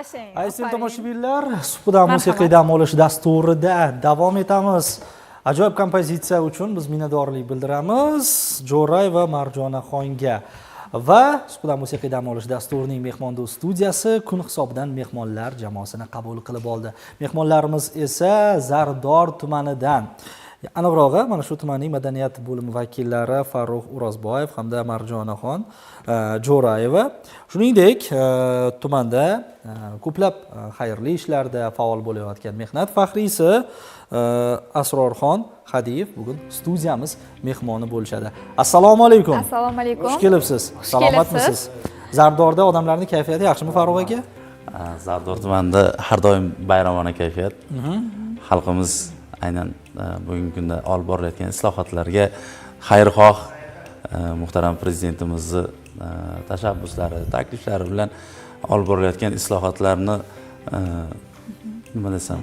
yashang. Aziz tomoshabinlar, Suhbat musiqiy dam olish dasturida davom etamiz. Ajoyib kompozitsiya uchun biz minnatdorlik bildiramiz Jo'ray va Marjonaxonga. Va Suhbat musiqiy dam olish dasturining mehmondo'st studiyasi kun hisobidan mehmonlar jamoasini qabul qilib oldi. Mehmonlarimiz esa Zardor tumanidan. Aniqrog'i, mana shu tumanning madaniyat bo'limi vakillari Farruh O'rozboyev hamda Marjonaxon Jo'rayeva. Shuningdek, tumanda ko'plab xayrli ishlarda faol bo'layotgan mehnat faxriysi Asrorxon Hadiyev bugun studiyamiz mehmoni bo'lishadi. Assalomu alaykum. Assalomu alaykum. Xush kelibsiz. Salomatmisiz? Zardorda odamlarning kayfiyati yaxshimi Farruh aka? Zardor tumanida har doim bayramona kayfiyat. Xalqimiz aynan bugungi kunda olib borilayotgan islohotlarga xayrixoh muhtaram prezidentimizni tashabbuslari, takliflari bilan olib borilayotgan islohotlarni nima desam,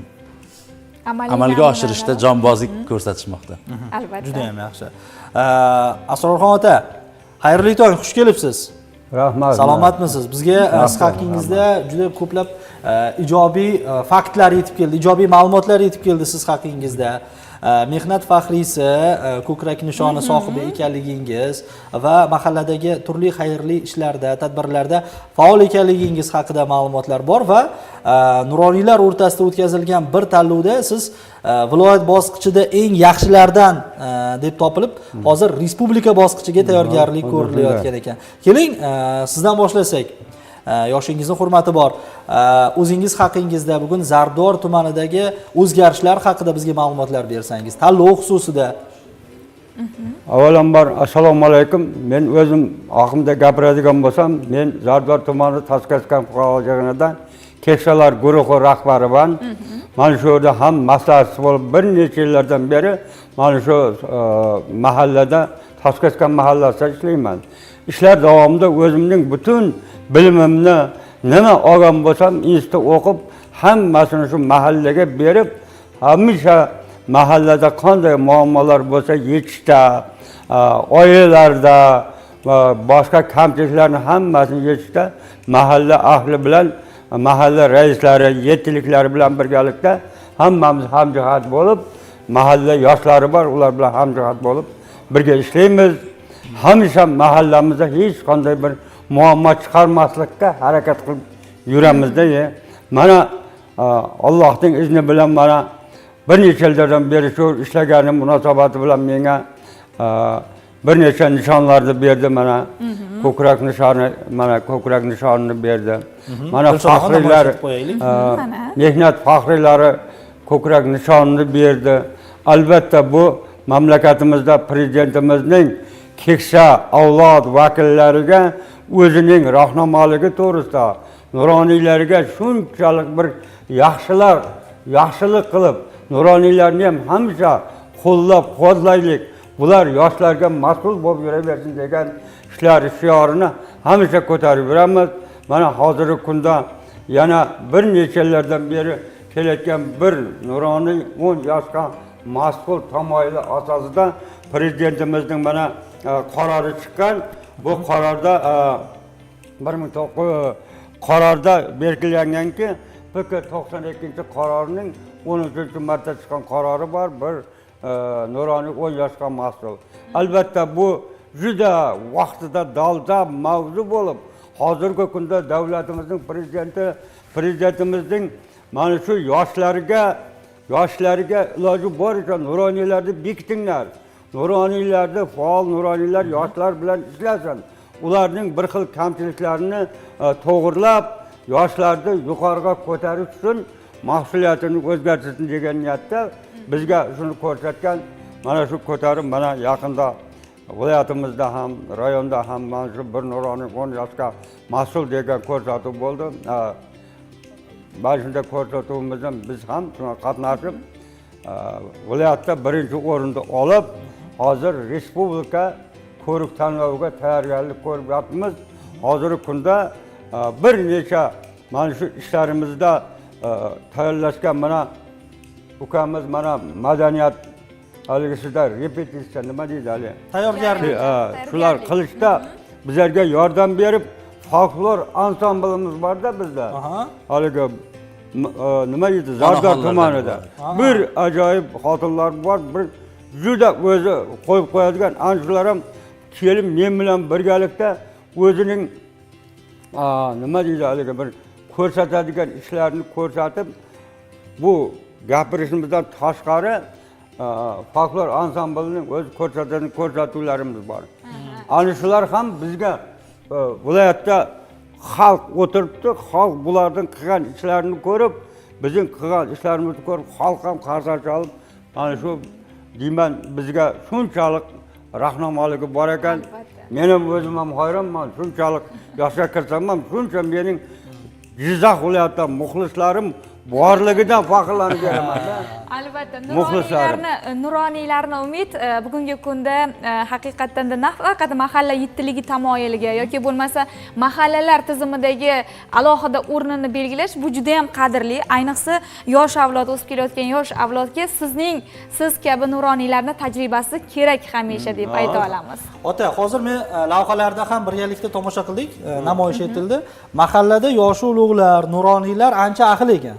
amalga oshirishda jonbozlik ko'rsatishmoqda. Albatta. Juda ham yaxshi. Asrorxon ota, xayrli tong, xush kelibsiz. Rahmat. Salomatmisiz? Bizga siz haqingizda juda ko'plab ijobiy faktlar yetib keldi, ijobiy ma'lumotlar yetib keldi siz haqingizda. Mehnat faxriysi, ko'krak nishoni sohibi ekanligingiz va mahalladagi turli xayrli ishlarda, tadbirlarda faol ekanligingiz haqida ma'lumotlar bor va nuroniylar o'rtasida o'tkazilgan bir tanlovda siz viloyat bosqichida eng yaxshilardan deb topilib, hozir respublika bosqichiga tayyorgarlik ko'rilayotgan ekan. Keling, sizdan boshlasak. Yoshingizning hurmati bor. O'zingiz haqingizda bugun Zardor tumanidagi o'zgarishlar haqida bizga ma'lumotlar bersangiz, tanlov xususida. Avvalambor assalomu alaykum. Men o'zim haqimda gapiradigan bo'lsam, men Zardor tumani Toshkentdan fuqaroligidan keksalar guruhi rahbariman. Mana shu yerda ham maslahatchi bo'lib bir necha yillardan beri mana shu mahallada Toshkentdan mahallasida ishlayman. Ishlar davomida o'zimning butun bilimimni nima olgan bo'lsam, institutda o'qib, hammasini shu mahallaga berib, hamisha mahallada qanday muammolar bo'lsa yechishda, oilalarda va boshqa kamchiliklarni hammasini yechishda mahalla ahli bilan, mahalla raislari, yetkiliklari bilan birgalikda hammamiz hamjihat bo'lib, mahalla yoshlari bor, ular bilan hamjihat bo'lib birga ishlaymiz. Hamisha mahallamizda hech qanday bir muammo chiqarmaslikka harakat qilib yuramizda. Mana Allohning izni bilan mana bir necha yildan beri shu ishlaganim munosabati bilan menga bir necha nishonlarni berdi. Mana ko'krak nishoni, mana ko'krak nishonini berdi. Mana faxriylar, mehnat faxriylari ko'krak nishonini berdi. Albatta bu mamlakatimizda prezidentimizning keksa avlod vakillariga o'zining rahnamaligi to'g'risida nuroniylarga shunchalik bir yaxshilik qilib, nuroniylarni ham hamisha qo'llab-quvvatlaylik, bular yoshlarga mas'ul bo'lib yuraversin degan ishlar shiorini hamisha ko'tarib yuramiz. Mana hozirgi kunda yana bir necha yillardan beri kelayotgan bir nuroniy 10 yoshga mas'ul tamoyili asosida prezidentimizning mana qarori chiqqan. Bu qarorda qarorda belgilanganki, PK 92-qarorining 13-marta chiqqan qarori bor, bir nuroniy 10 yoshga mas'ul. Albatta bu juda vaqtida dolzarb mavzu bo'lib, hozirgi kunda davlatimizning prezidentimizning mana shu yoshlarga iloji boricha nuroniylarni bekitinglar. Nuroniylarda faol nuroniylar yoshlar bilan ishlasin. Ularning bir xil kamchiliklarini to'g'rilab, yoshlarni yuqoriga ko'tarish uchun mahsulotini o'zgartirsin degan niyatda bizga shuni ko'rsatgan. Mana shu ko'tarib, mana yaqinda viloyatimizda ham, rayonda ham mana shu bir nuroniy 10 yoshga mas'ul degan ko'rsatuv bo'ldi. Mana shunday ko'rsatuvimizdan biz ham qatnashib, viloyatda birinchi o'rinni olib, hozir respublika ko'rik tanloviga tayyorgarlik ko'rib yotibmiz. Hozirgi kunda bir necha mana shu ishlarimizda tayyorlashgan mana ukamiz mana madaniyat haligisida repetitsiya nima deydi hali? Tayyorgarlik. Shular qilishda bizlarga yordam berib, folklor ansamblimiz borda bizda. Aha. Haligi nima deydi? Zardor tumanida. Bir ajoyib xotinlar bor, bir juda o'zi qo'yib qo'yadigan anjular ham kelib men bilan birgalikda o'zining nima deydi haligi bir ko'rsatadigan ishlarini ko'rsatib, bu gapirishimizdan tashqari folklor ansamblining o'z ko'rsatadigan ko'rsatuvlarimiz bor. Ana shular ham bizga viloyatda xalq o'tiribdi, xalq bularning qilgan ishlarini ko'rib, bizning qilgan ishlarimizni ko'rib, xalq ham qarshi olib, mana shu deyman bizga shunchalik rahnamoligi bor ekan. Men ham o'zim ham hayronman, shunchalik yoshga kirsam ham shuncha mening Jizzax viloyatidan muxlislarim borligidan faxrlanib beraman. Albatta, Muxlislarim. nuroniylarni umid bugungi kunda haqiqatdan da nafaqat mahalla yettiligi tamoyiliga yoki bo'lmasa mahallalar tizimidagi alohida o'rnini belgilash bu juda ham qadrli. Ayniqsa yosh avlod, o'sib kelayotgan yosh avlodga siz kabi nuroniylarning tajribasi kerak hamisha deb ayta olamiz. Ota, hozir men lavhalarda ham birgalikda tomosha qildik, namoyish etildi. Mahallada yosh ulug'lar, nuroniylar ancha ahil ekan.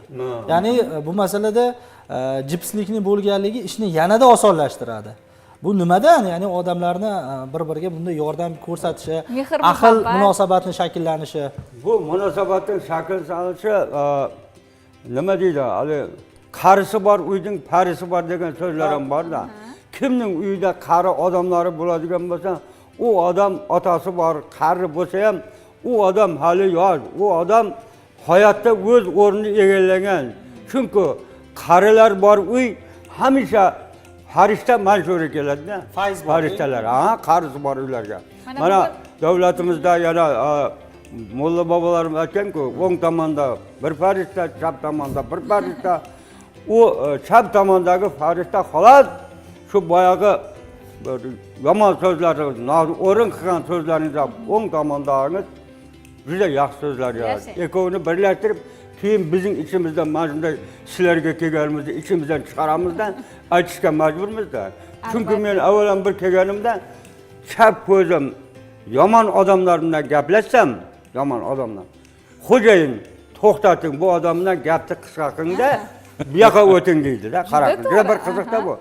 Ya'ni bu masalada jipslikni bo'lganligi ishni yanada osonlashtiradi. Bu nimadan? Ya'ni odamlarni bir-biriga bunday yordam ko'rsatishi, ahil munosabatni shakllanishi. Bu munosabatning shakllanishi nima deydi? Hali qarisi bor uyning parisi bor degan so'zlar ham bor-da. Kimning uyida qari odamlari bo'ladigan bo'lsa, u odam otasi bor, qari bo'lsa ham, u odam hali yosh, u odam hayotda o'z o'rnini egallagan. Chunki qarilar bor uy hamisha farishta manshuri keladi-da. Farishtalar, qarisi bor uylarga. Mana davlatimizda yana mulla bobolarimiz aytgan-ku, o'ng tomonda bir farishta, chap tomonda bir farishta. U chap tomondagi farishta xolos shu boyagi yomon so'zlarni, o'rin qilgan so'zlaringizni o'ng tomondagiz juda yaxshi so'zlar yozadi. Ikkovini birlashtirib, keyin bizning ichimizdan mana shunday ishlarga kelganimizda ichimizdan chiqaramizdan aytishga majburmizda. Chunki men avvalan bir kelganimda chap ko'zim yomon odamlar bilan gaplashsam, yomon odamlar. Xo'jayin, to'xtating, bu odam bilan gapni qisqa qiling-da, bu yoqqa o'ting deydi-da. Qarang, juda bir qiziqda bu.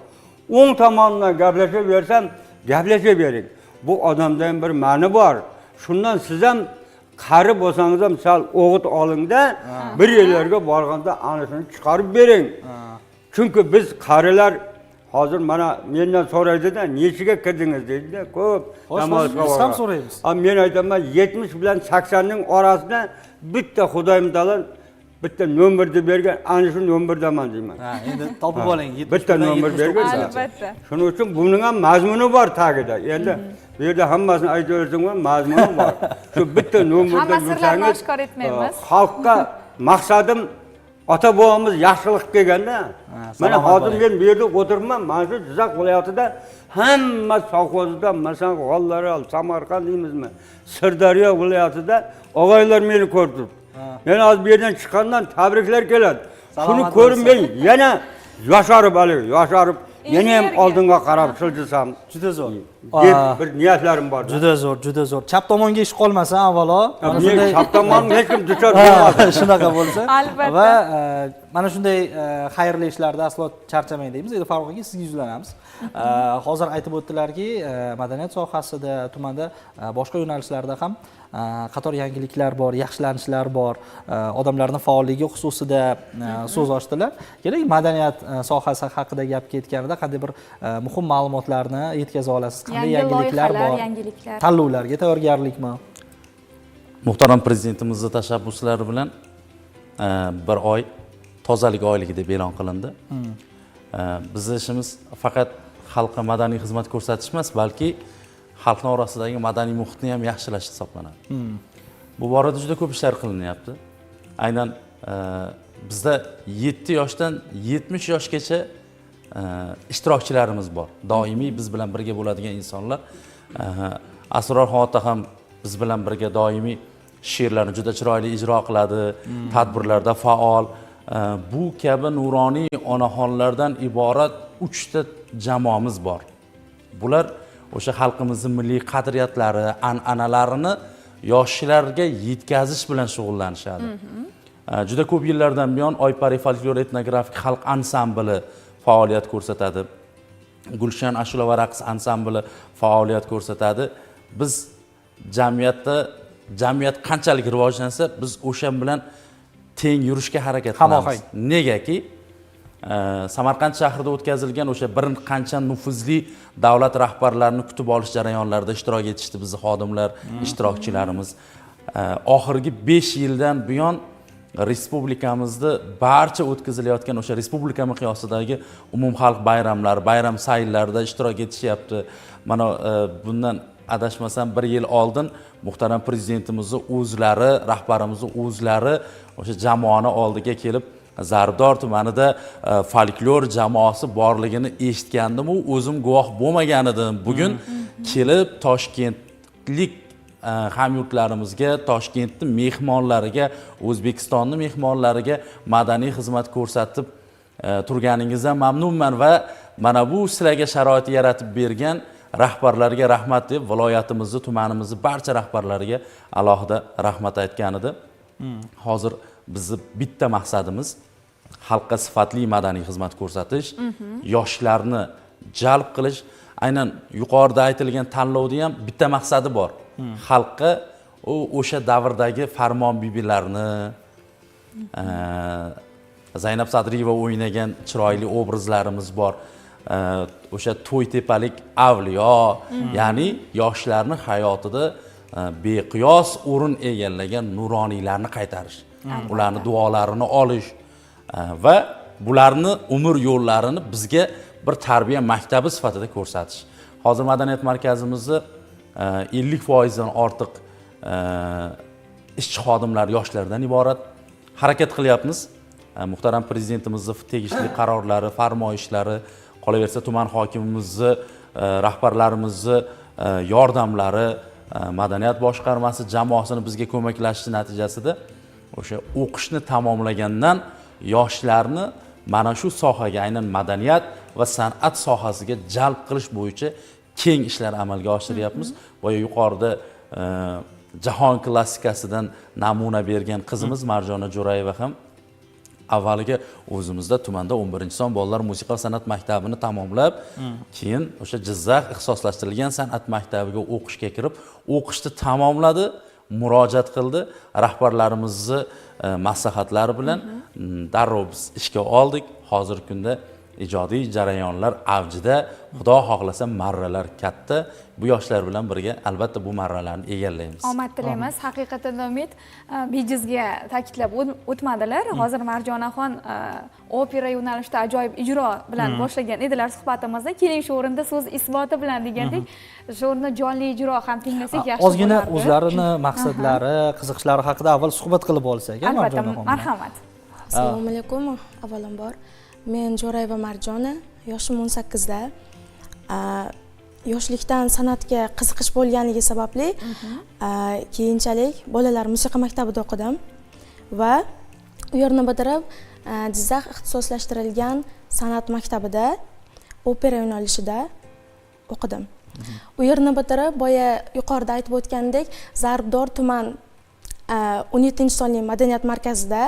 O'ng tomondan gaplashaversam, gaplashavering. Bu odamda ham bir ma'ni bor. Shundan siz ham qari bo'lsangiz ham sal o'g'it oling-da, bir yerlarga borganda anasini chiqarib bering. Chunki biz qarilar hozir mana mendan so'raydi-da, nechiga kirdingiz deydi-da, ko'p namozga Biz ham so'raymiz. Men aytaman 70 bilan 80 ning orasida bitta Xudoyim taolo bitta nomerni bergan, ana shu nomerdaman deyman. Endi topib oling. Bitta nomer bergan. Albatta. Shuning uchun buning ham mazmuni bor tagida. Endi bu yerda hammasini aytaversam ham mazmuni bor. Shu bitta nomerda Hamma sirlarni yursangiz, oshkor etmaymiz. xalqqa maqsadim ota bobomiz yaxshilik qilganda. Mana hozir men bu yerda o'tiribman, mana shu Jizzax viloyatida hamma sovxozda, masalan, G'ollaral, Samarqand deymizmi, Sirdaryo viloyatida og'aylar meni ko'rib turibdi. Men hozir bu yerdan chiqqandan tabriklar keladi. Shuni ko'rib men yana yosharib yosharib, yana ham oldinga qarab siljisam. Juda zo'r. Deb bir niyatlarim bor. Juda zo'r, juda zo'r. Chap tomonga ish qolmasa, avvalo Mana shunday chap tomon hech kim duchor bo'lmadi. Shunaqa bo'lsa. Albatta. Va mana shunday xayrli ishlarda aslo charchamang deymiz. Endi Farruh aka sizga yuzlanamiz. Hozir aytib o'tdilarki, madaniyat sohasida, tumanda boshqa yo'nalishlarda ham qator yangiliklar bor, yaxshilanishlar bor. Odamlarning faolligi xususida so'z ochdilar. Kerak madaniyat sohasi haqida gap ketganida qanday bir muhim ma'lumotlarni yetkaza olasiz? Qanday yangiliklar bor? Tanlovlarga tayyorgarlikmi? Muhtaram prezidentimizning tashabbuslari bilan bir oy tozalik oyligi deb e'lon qilindi. Bizning ishimiz faqat xalqqa madaniy xizmat ko'rsatish emas, balki xalqning orasidagi madaniy muhitni ham yaxshilash hisoblanadi. Bu borada juda ko'p ishlar qilinyapti. Aynan bizda 7 yoshdan 70 yoshgacha ishtirokchilarimiz bor. Doimiy biz bilan birga bo'ladigan insonlar. Asror Xota ham biz bilan birga doimiy she'rlarni juda chiroyli ijro qiladi, tadbirlarda faol. Bu kabi nuroniy onaxonlardan iborat 3 ta jamoamiz bor. Bular o'sha xalqimizning milliy qadriyatlari, an'analarini yoshlarga yetkazish bilan shug'ullanishadi. Juda ko'p yillardan buyon Oypari folklor etnografik xalq ansambli faoliyat ko'rsatadi. Gulshan ashula va raqs ansambli faoliyat ko'rsatadi. Biz jamiyat qanchalik rivojlansa, biz o'sha bilan teng yurishga harakat qilamiz. Negaki, Samarqand shahrida o'tkazilgan o'sha bir qancha nufuzli davlat rahbarlarini kutib olish jarayonlarida ishtirok etishdi bizning xodimlar, ishtirokchilarimiz. Oxirgi 5 yildan buyon respublikamizda barcha o'tkazilayotgan o'sha respublika miqyosidagi umumxalq bayramlari, bayram sayillarida ishtirok etishyapti. Mana bundan adashmasam 1 yil oldin muhtaram prezidentimizni o'zlari, rahbarimizni o'zlari o'sha jamoani oldiga kelib Zarbdor tumanida folklor jamoasi borligini eshitgandim, o'zim guvoh bo'lmagan edim. Bugun kelib Toshkentlik hamyurtlarimizga, Toshkentning mehmonlariga, O'zbekistonning mehmonlariga madaniy xizmat ko'rsatib turganingizdan mamnunman va mana bu sizlarga sharoit yaratib bergan rahbarlarga rahmat deb viloyatimizni, tumanimizni barcha rahbarlariga alohida rahmat aytgan edi. Hozir bizni bitta maqsadimiz xalqqa sifatli madaniy xizmat ko'rsatish, yoshlarni jalb qilish. Aynan yuqorida aytilgan tanlovda ham bitta maqsadi bor. Xalqqa o'sha davrdagi farmon bibilarni, Zaynab Sadriyeva o'ynagan chiroyli obrazlarimiz bor. O'sha to'ytepalik avliyo, ya'ni yoshlarning hayotida beqiyos o'rin egallagan nuroniylarni qaytarish, ularni duolarini olish va bularni umr yo'llarini bizga bir tarbiya maktabi sifatida ko'rsatish. Hozir madaniyat markazimizni 50% dan ortiq ishchi xodimlar yoshlardan iborat. Harakat qilyapmiz. Muhtaram prezidentimizning tegishli qarorlari, farmoyishlari, qolaversa tuman hokimimizni, rahbarlarimizni yordamlari, madaniyat boshqarmasi jamoasini bizga ko'maklashishi natijasida o'sha o'qishni tamomlagandan yoshlarni mana shu sohaga, aynan madaniyat va san'at sohasiga jalb qilish bo'yicha keng ishlar amalga oshiryapmiz. Boya yuqorida jahon klassikasidan namuna bergan qizimiz Marjona Jo'rayeva ham avvaliga o'zimizda tumanda 11-son bolalar musiqa va san'at maktabini tamomlab, keyin o'sha Jizzax ixtisoslashtirilgan san'at maktabiga o'qishga kirib, o'qishni tamomladi, murojaat qildi. Rahbarlarimizni maslahatlari bilan darrov biz ishga oldik. Hozirgi kunda ijodiy jarayonlar avjida, xudo xohlasa marralar katta. Bu yoshlar bilan birga albatta bu marralarni egallaymiz. Omad tilaymiz. Haqiqatan Umid bejizga ta'kidlab o'tmadilar. Hozir Marjonaxon opera yo'nalishida ajoyib ijro bilan boshlagan edilar suhbatimizni. Keling shu o'rinda so'z isboti bilan degandek, shu o'rinda jonli ijro ham tinglasak yaxshi bo'lardi. Ozgina o'zlarini maqsadlari, qiziqishlari haqida avval suhbat qilib olsak, albatta, marhamat. Assalomu alaykum. Avvalambor men Jo'rayeva Marjona, yoshim 18 da. Yoshlikdan san'atga qiziqish bo'lganligi sababli keyinchalik bolalar musiqa maktabida o'qidim va u yerni bitirib Jizzax ixtisoslashtirilgan san'at maktabida opera yo'nalishida o'qidim. U yerni bitirib boya yuqorida aytib o'tgandek Zarbdor tuman 17-sonli madaniyat markazida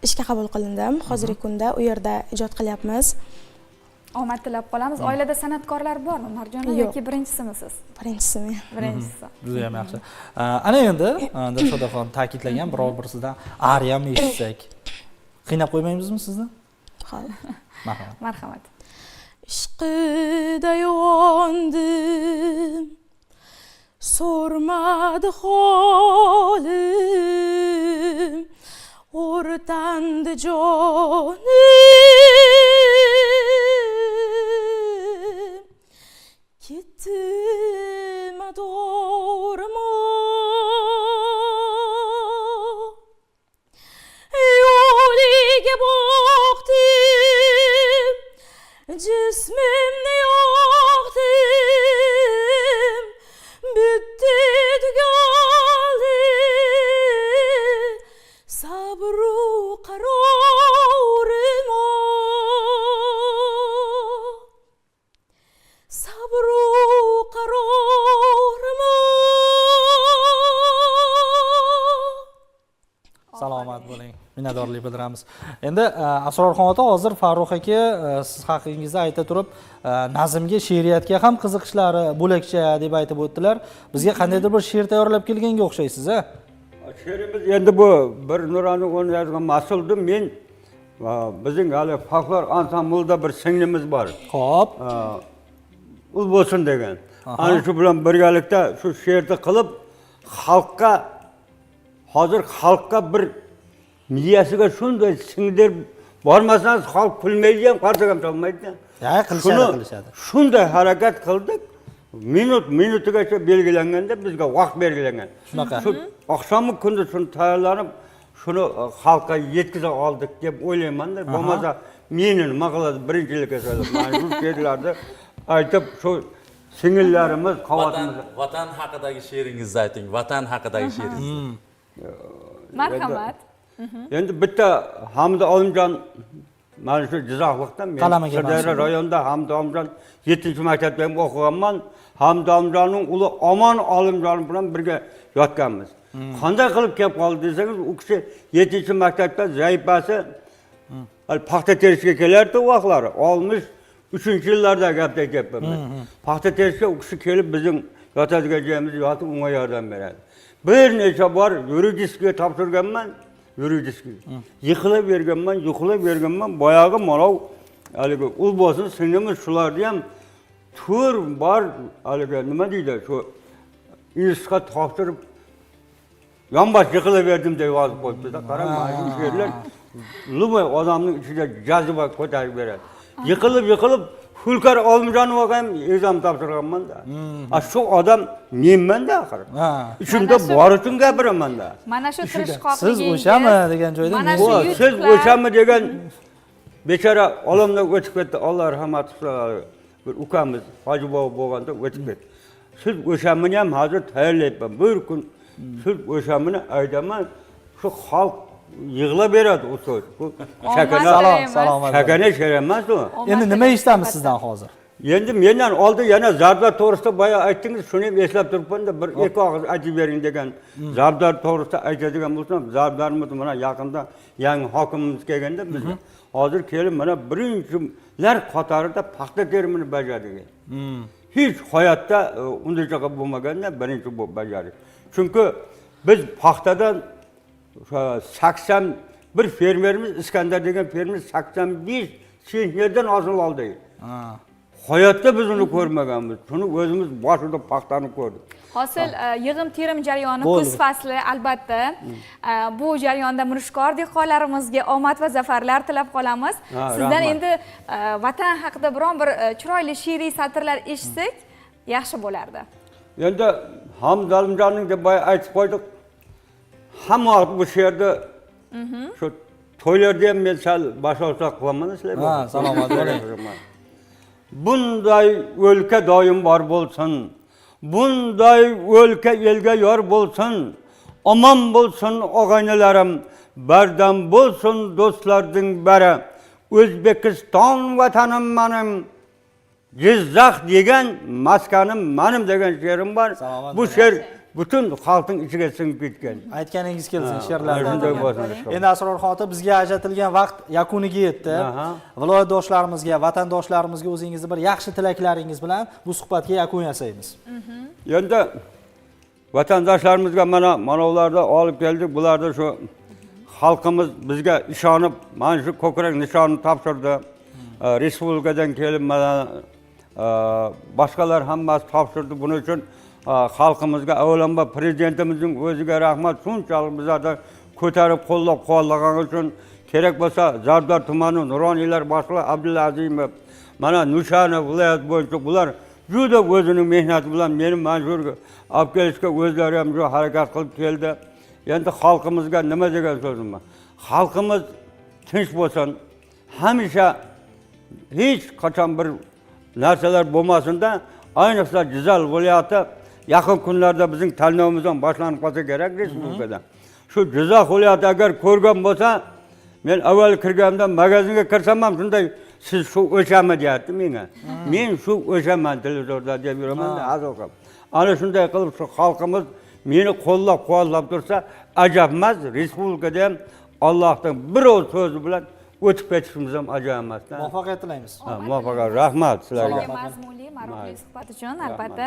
ishga qabul qilindim. Hozirgi kunda u yerda ijod qilyapmiz. Omad tilab qolamiz. Oilada san'atkorlar bormi Marjona yoki birinchisimisiz? Birinchisiman. Birinchisi. Juda ham yaxshi. Ana endi Dilshodaxon ta'kidlagan biror bir sizdan ariyam eshitsak. Qiynab qo'ymaymizmi sizni? Xo'p. Marhamat. Ishqida yondim, so'rmadi holim, o'rtandi jonim, ketdim adormo, yo'liga boqdim, jismimni yoqdim, bitti tugaldi sabru qarorim o, sabru qarorim o, salomat bo'ling. Minnatdorlik bildiramiz. Endi Asrorxon ota hozir Farruh aka siz haqingizda ayta turib nazmga, she'riyatga ham qiziqishlari bo'lakcha deb aytib o'tdilar. Bizga qandaydir bir she'r tayyorlab kelganga o'xshaysiz, a? She'rimiz endi bu bir nurani o'rni yozgan mas'uldim men. Bizning hali folklor ansamblida bir singlimiz bor. Xo'p. Ul bo'lsin degan. Ana shu bilan birgalikda shu she'rni qilib xalqqa hozir xalqqa bir miyasiga shunday singdirib bormasangiz xalq kulmaydi ham, qarsak ham solmaydi. Ya qilishadi. Shunday harakat qildik. Minutigacha belgilanganda bizga vaqt belgilangan. Shunaqa. Shu oqshomgi kunda shuni tayyorlanib, shuni xalqqa yetkiza oldik deb o'ylayman-da. Bo'lmasa meni nima qiladi birinchilikka solib. Mana shu she'rlarni aytib shu singillarimiz, qavatimiz. Vatan haqidagi she'ringizni ayting. Vatan haqidagi she'ringizni. Marhamat. Endi bitta Hamid Olimjon mana shu Jizzaxlikdan men Sirdaryo rayonida Hamid Olimjon 7-maktabda ham o'qiganman. Hamid Olimjonning uli Omon Olimjon bilan birga yotganmiz. Qanday qilib kelib qoldi desangiz, u kishi 7-maktabda zaifasi paxta terishga kelardi u vaqtlari. 63-yillarda gapda aytyapman. Paxta terishga u kishi kelib bizning yotadigan joyimizga yotib unga yordam beradi. Bir necha bor yuridiskiga topshirganman. Yuridiskiga. Yiqilib berganman. Boyag'i manov haligi ul bo'lsin singlimiz shularni ham tur bor haligi nima deydi shu institutga topshirib yonbosh yiqilib berdim deb yozib qo'yibdi-da. Qarang, mana shu she'rlar lumay odamning ichida jaziba ko'tarib beradi. Yiqilib Hulkar Olimjonova ham exam topshirganman-da. Shu odam menman-da axir. Ichimda bor uchun gapiraman-da. Mana shu tirishqoqligingiz. Siz o'shami degan joyda siz o'shami degan bechora olamdan o'tib ketdi. Alloh rahmat qilsin. Bir ukamiz Hoji bobo bo'lganda o'tib ketdi. Siz o'shamini ham hozir tayyorlayapman. Bir kun siz o'shamini aytaman. Shu xalq yig'lab beradi u so'z. Bu salomat. Shakana she'r emas u. Endi nima eshitamiz sizdan hozir? Endi mendan oldin yana Zardor to'g'risida boya aytdingiz, shuni ham eslab turibman-da, bir ikki og'iz aytib bering degan. Zardor to'g'risida aytadigan bo'lsam, Zardorimiz mana yaqinda yangi hokimimiz kelganda biz hozir kelib mana birinchilar qatorida paxta terimini bajardik. Hech hayotda undacha bo'lmaganda birinchi bo'lib bajardik. Chunki biz paxtadan 80 bir fermerimiz İskandar degan fermerimiz 85 sentnerdan hosil oldi. Hayotda biz uni ko'rmaganmiz. Shuni o'zimiz boshida paxtani ko'rdik. Hosil yig'im-terim jarayoni kuz fasli albatta. Bu jarayonda mirishkor dehqonlarimizga omad va zafarlar tilab qolamiz. Sizdan endi vatan haqida biron bir chiroyli she'riy satrlar eshitsak yaxshi bo'lardi. Endi Hamid Olimjonning deb aytib qo'ydik. Hamma bu she'rni shu to'ylarda ham men sal boshlovchilik qilaman sizlarga. Salomat bo'ling. Bunday o'lka doim bor bo'lsin. Bunday o'lka elga yor bo'lsin. Omon bo'lsin og'aynilarim, bardam bo'lsin do'stlarning bari. O'zbekiston vatanim menim, Jizzax degan maskanim menim degan she'rim bor. Bu she'r butun xalqning ichiga singib ketgan. Aytganingiz kelsin she'rlardan. Shunday bo'lsin. Endi Asrorxon ota bizga ajratilgan vaqt yakuniga yetdi. Viloyatdoshlarimizga, vatandoshlarimizga o'zingizni bir yaxshi tilaklaringiz bilan bu suhbatga yakun yasaymiz. Endi vatandoshlarimizga mana ularda olib keldik. Bularda shu xalqimiz bizga ishonib, mana shu ko'krak nishonni topshirdi. Respublikadan kelib mana boshqalar hammasi topshirdi. Buning uchun xalqimizga avvalambor prezidentimizning o'ziga rahmat, shunchalik bizlarni ko'tarib qo'llab-quvvatlagani uchun kerak bo'lsa Zardor tumani nuroniylar boshlig'i Abdulla Azimov, mana Nushani viloyat bo'yicha bular juda o'zining mehnati bilan meni manzurga olib kelishga o'zlari ham shu harakat qilib keldi. Endi xalqimizga nima degan so'zim bor? Xalqimiz tinch bo'lsin. Hamisha hech qachon bir narsalar bo'lmasin-da, ayniqsa Jizzax viloyati yaqin kunlarda bizning tanlovimizdan boshlanib qolsa kerak respublikada. Shu Jizzax viloyati agar ko'rgan bo'lsa, men avval kirganimda magazinga kirsam ham shunday siz shu o'shami deyapti menga. Men shu o'shaman televizorda deb yuraman-da, azoqam. Ana shunday qilib shu xalqimiz meni qo'llab-quvvatlab tursa, ajab emas, respublikada ham Allohning bir o'z so'zi bilan o'tib ketishimiz ham ajoyib emasdan. Muvaffaqiyat tilaymiz. Muvaffaqiyat. Rahmat sizlarga. mazmunli maroqli suhbat uchun albatta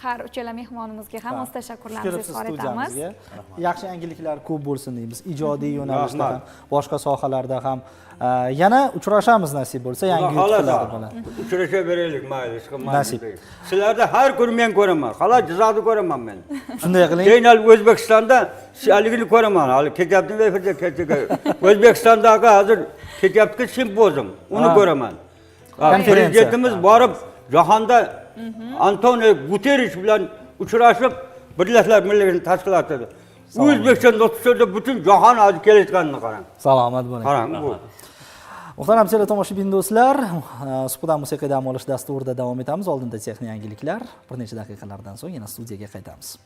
har uchala mehmonimizga ham o'z tashakkurlarimizni Kelibsiz izhor etamiz. studiyamizga. Yaxshi yangiliklar ko'p bo'lsin deymiz. Ijodiy yo'nalishda ham, boshqa sohalarda ham. Yana uchrashamiz nasib bo'lsa yangi yutuqlar bilan. Uchrashaveraylik, mayli, hech qilmaydi. Nasib. Sizlarda har kuni men ko'raman. Xolos Jizzaxda ko'raman men. Shunday qiling. Keyin O'zbekistonda haligini ko'raman. Hali ketyapti efirga ketdi. O'zbekistondagi hozir ketyapti simpozium. Uni ko'raman. Konferensiya. Prezidentimiz borib jahonda Antonio Guterres bilan uchrashib Birlashgan Millatlar Tashkilotida O'zbekiston nutqida butun jahon hozir kelayotganini qarang. Salomat bo'ling. Qarang bu. Muhtaram teletomoshabin do'stlar, Suhbat musiqiy dam olish dasturida davom etamiz. Oldinda texnik yangiliklar. Bir necha daqiqalardan so'ng yana studiyaga qaytamiz.